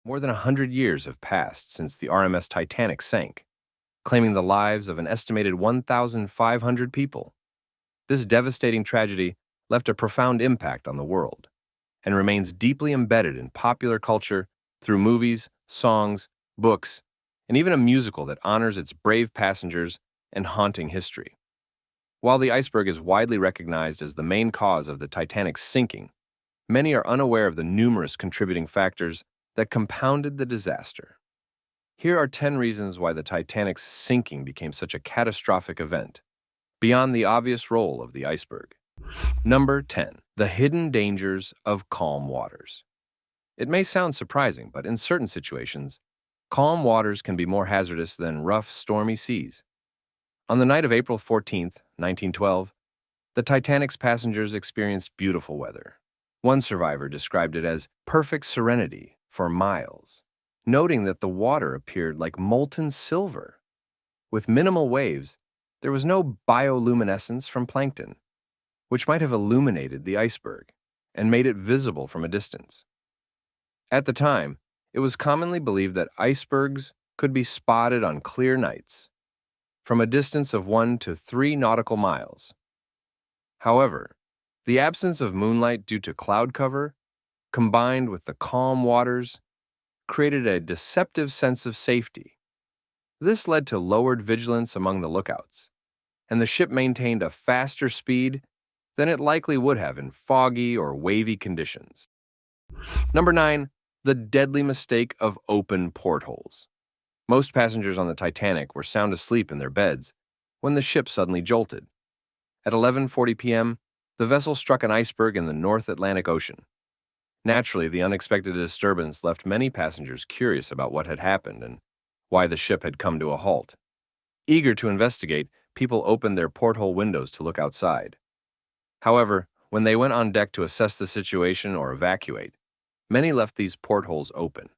More than 100 years have passed since the RMS Titanic sank, claiming the lives of an estimated 1,500 people. This devastating tragedy left a profound impact on the world and remains deeply embedded in popular culture through movies, songs, books, and even a musical that honors its brave passengers and haunting history. While the iceberg is widely recognized as the main cause of the Titanic's sinking, many are unaware of the numerous contributing factors that compounded the disaster. Here are 10 reasons why the Titanic's sinking became such a catastrophic event, beyond the obvious role of the iceberg. Number 10. The hidden dangers of calm waters. It may sound surprising, but in certain situations, calm waters can be more hazardous than rough, stormy seas. On the night of April 14th, 1912, the Titanic's passengers experienced beautiful weather. One survivor described it as perfect serenity for miles, noting that the water appeared like molten silver. With minimal waves, there was no bioluminescence from plankton, which might have illuminated the iceberg and made it visible from a distance. At the time, it was commonly believed that icebergs could be spotted on clear nights from a distance of 1 to 3 nautical miles. However, the absence of moonlight due to cloud cover, combined with the calm waters, created a deceptive sense of safety. This led to lowered vigilance among the lookouts, and the ship maintained a faster speed than it likely would have in foggy or wavy conditions. Number 9. The deadly mistake of open portholes. Most passengers on the Titanic were sound asleep in their beds when the ship suddenly jolted. At 11:40 p.m., the vessel struck an iceberg in the North Atlantic Ocean. Naturally, the unexpected disturbance left many passengers curious about what had happened and why the ship had come to a halt. Eager to investigate, people opened their porthole windows to look outside. However, when they went on deck to assess the situation or evacuate, many left these portholes open.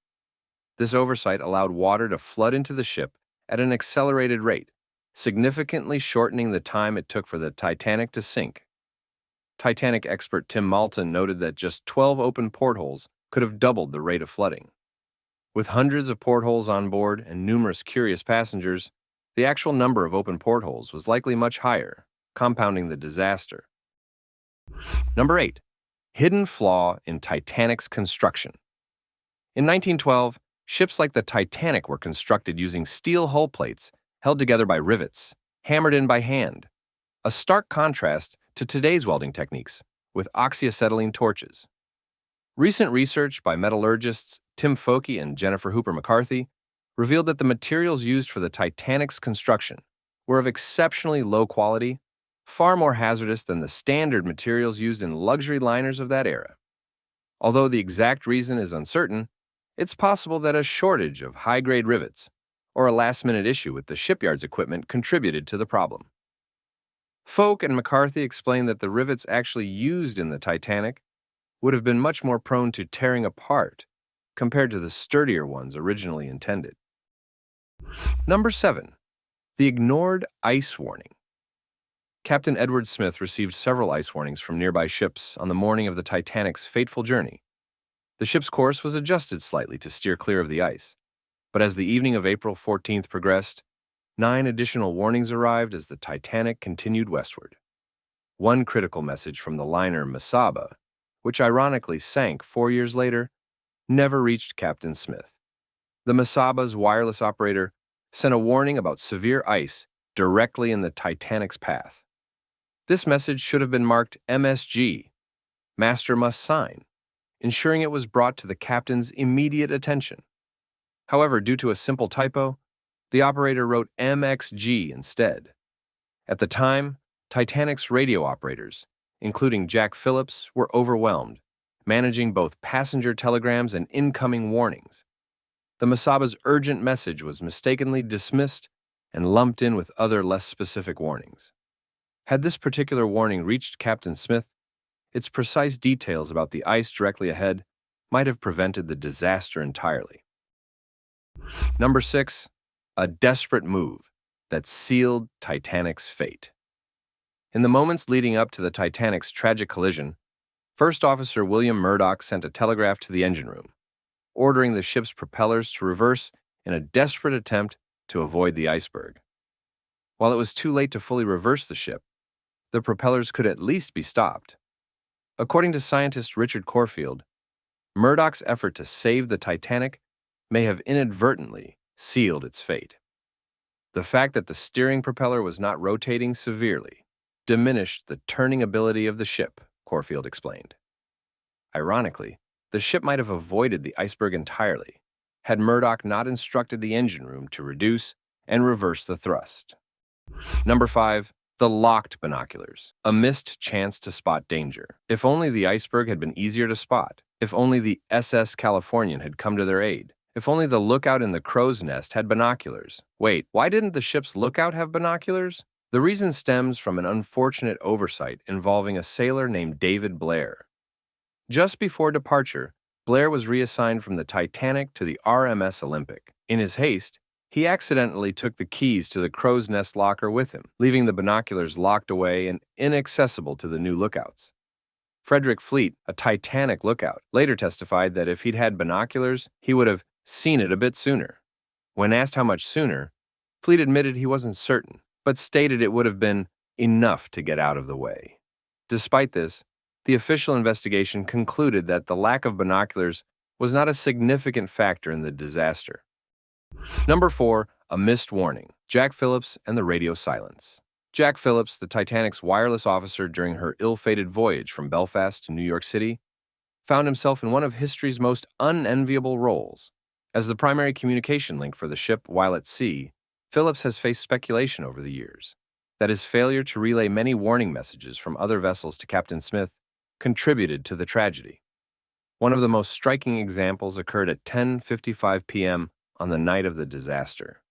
This oversight allowed water to flood into the ship at an accelerated rate, significantly shortening the time it took for the Titanic to sink. Titanic expert Tim Malton noted that just 12 open portholes could have doubled the rate of flooding. With hundreds of portholes on board and numerous curious passengers, the actual number of open portholes was likely much higher, compounding the disaster. Number 8. Hidden flaw in Titanic's construction. In 1912, ships like the Titanic were constructed using steel hull plates held together by rivets, hammered in by hand, a stark contrast to today's welding techniques with oxyacetylene torches. Recent research by metallurgists Tim Foakey and Jennifer Hooper McCarthy revealed that the materials used for the Titanic's construction were of exceptionally low quality, far more hazardous than the standard materials used in luxury liners of that era. Although the exact reason is uncertain, it's possible that a shortage of high-grade rivets or a last-minute issue with the shipyard's equipment contributed to the problem. Folk and McCarthy explained that the rivets actually used in the Titanic would have been much more prone to tearing apart compared to the sturdier ones originally intended. Number 7. The ignored ice warning. Captain Edward Smith received several ice warnings from nearby ships on the morning of the Titanic's fateful journey. The ship's course was adjusted slightly to steer clear of the ice, but as the evening of April 14th progressed, 9 additional warnings arrived as the Titanic continued westward. One critical message from the liner Mesaba, which ironically sank 4 years later, never reached Captain Smith. The Mesaba's wireless operator sent a warning about severe ice directly in the Titanic's path. This message should have been marked MSG, Master Must Sign, ensuring it was brought to the captain's immediate attention. However, due to a simple typo, the operator wrote MXG instead. At the time, Titanic's radio operators, including Jack Phillips, were overwhelmed, managing both passenger telegrams and incoming warnings. The Mesaba's urgent message was mistakenly dismissed and lumped in with other less specific warnings. Had this particular warning reached Captain Smith, its precise details about the ice directly ahead might have prevented the disaster entirely. Number 6. A desperate move that sealed Titanic's fate. In the moments leading up to the Titanic's tragic collision, First Officer William Murdoch sent a telegraph to the engine room, ordering the ship's propellers to reverse in a desperate attempt to avoid the iceberg. While it was too late to fully reverse the ship, the propellers could at least be stopped. According to scientist Richard Corfield, Murdoch's effort to save the Titanic may have inadvertently sealed its fate. The fact that the steering propeller was not rotating severely diminished the turning ability of the ship, Corfield explained. Ironically, the ship might have avoided the iceberg entirely had Murdoch not instructed the engine room to reduce and reverse the thrust. Number 5. The locked binoculars. A missed chance to spot danger. If only the iceberg had been easier to spot. If only the SS Californian had come to their aid. If only the lookout in the crow's nest had binoculars. Wait, why didn't the ship's lookout have binoculars? The reason stems from an unfortunate oversight involving a sailor named David Blair. Just before departure, Blair was reassigned from the Titanic to the RMS Olympic. In his haste, he accidentally took the keys to the crow's nest locker with him, leaving the binoculars locked away and inaccessible to the new lookouts. Frederick Fleet, a Titanic lookout, later testified that if he'd had binoculars, he would have seen it a bit sooner. When asked how much sooner, Fleet admitted he wasn't certain, but stated it would have been enough to get out of the way. Despite this, the official investigation concluded that the lack of binoculars was not a significant factor in the disaster. Number 4. A missed warning. Jack Phillips and the radio silence. Jack Phillips, the Titanic's wireless officer during her ill-fated voyage from Belfast to New York City, found himself in one of history's most unenviable roles. As the primary communication link for the ship while at sea, Phillips has faced speculation over the years that his failure to relay many warning messages from other vessels to Captain Smith contributed to the tragedy. One of the most striking examples occurred at 10:55 p.m. on the night of the disaster.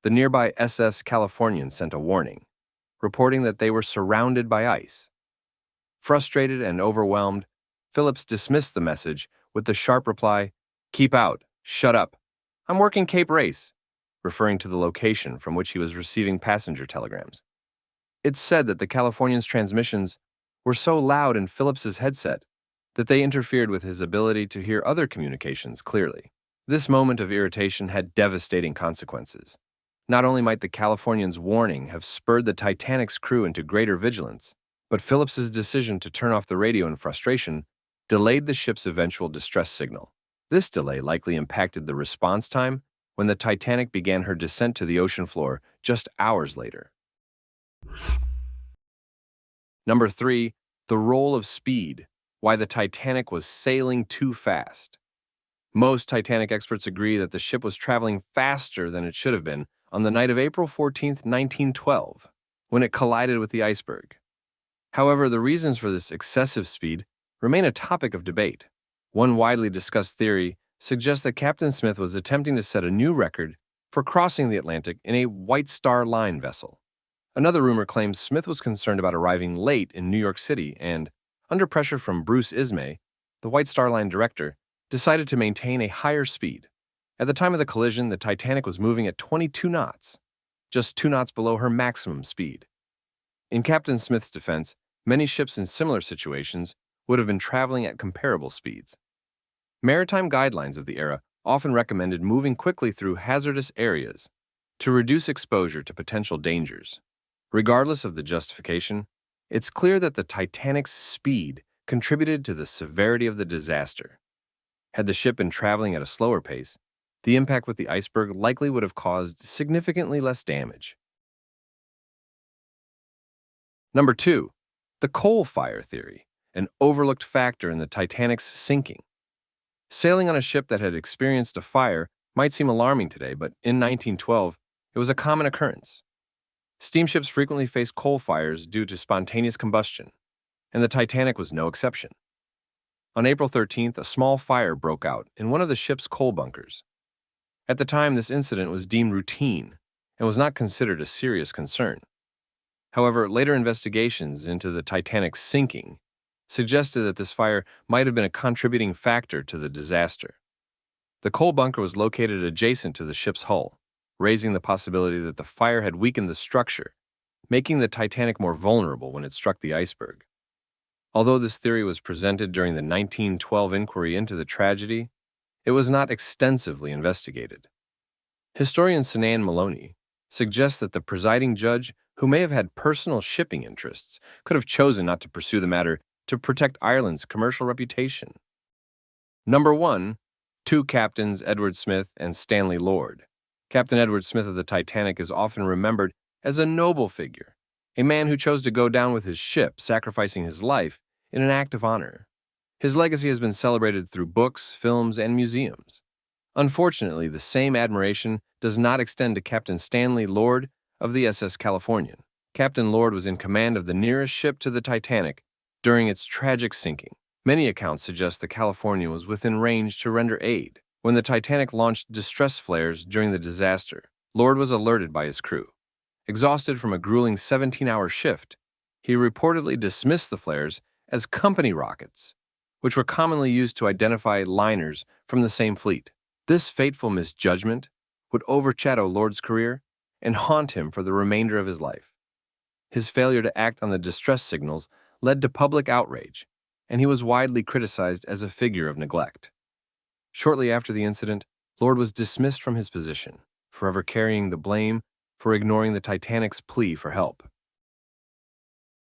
The nearby SS Californian sent a warning, reporting that they were surrounded by ice. Frustrated and overwhelmed, Phillips dismissed the message with the sharp reply, "Keep out, shut up. I'm working Cape Race," referring to the location from which he was receiving passenger telegrams. It's said that the Californian's transmissions were so loud in Phillips's headset that they interfered with his ability to hear other communications clearly. This moment of irritation had devastating consequences. Not only might the Californian's warning have spurred the Titanic's crew into greater vigilance, but Phillips's decision to turn off the radio in frustration delayed the ship's eventual distress signal. This delay likely impacted the response time when the Titanic began her descent to the ocean floor just hours later. Number 3. The role of speed. Why the Titanic was sailing too fast. Most Titanic experts agree that the ship was traveling faster than it should have been on the night of April 14, 1912, when it collided with the iceberg. However, the reasons for this excessive speed remain a topic of debate. One widely discussed theory suggests that Captain Smith was attempting to set a new record for crossing the Atlantic in a White Star Line vessel. Another rumor claims Smith was concerned about arriving late in New York City and, under pressure from Bruce Ismay, the White Star Line director, decided to maintain a higher speed. At the time of the collision, the Titanic was moving at 22 knots, just 2 knots below her maximum speed. In Captain Smith's defense, many ships in similar situations would have been traveling at comparable speeds. Maritime guidelines of the era often recommended moving quickly through hazardous areas to reduce exposure to potential dangers. Regardless of the justification, it's clear that the Titanic's speed contributed to the severity of the disaster. Had the ship been traveling at a slower pace, the impact with the iceberg likely would have caused significantly less damage. Number 2. The coal fire theory, an overlooked factor in the Titanic's sinking. Sailing on a ship that had experienced a fire might seem alarming today, but in 1912, it was a common occurrence. Steamships frequently faced coal fires due to spontaneous combustion, and the Titanic was no exception. On April 13th, a small fire broke out in one of the ship's coal bunkers. At the time, this incident was deemed routine and was not considered a serious concern. However, later investigations into the Titanic's sinking suggested that this fire might have been a contributing factor to the disaster. The coal bunker was located adjacent to the ship's hull, raising the possibility that the fire had weakened the structure, making the Titanic more vulnerable when it struck the iceberg. Although this theory was presented during the 1912 inquiry into the tragedy, it was not extensively investigated. Historian Sinan Maloney suggests that the presiding judge, who may have had personal shipping interests, could have chosen not to pursue the matter to protect Ireland's commercial reputation. Number 1. Two captains, Edward Smith and Stanley Lord. Captain Edward Smith of the Titanic is often remembered as a noble figure, a man who chose to go down with his ship, sacrificing his life in an act of honor. His legacy has been celebrated through books, films, and museums. Unfortunately, the same admiration does not extend to Captain Stanley Lord of the SS Californian. Captain Lord was in command of the nearest ship to the Titanic during its tragic sinking. Many accounts suggest the Californian was within range to render aid. When the Titanic launched distress flares during the disaster, Lord was alerted by his crew. Exhausted from a grueling 17-hour shift, he reportedly dismissed the flares as company rockets, which were commonly used to identify liners from the same fleet. This fateful misjudgment would overshadow Lord's career and haunt him for the remainder of his life. His failure to act on the distress signals led to public outrage, and he was widely criticized as a figure of neglect. Shortly after the incident, Lord was dismissed from his position, forever carrying the blame for ignoring the Titanic's plea for help.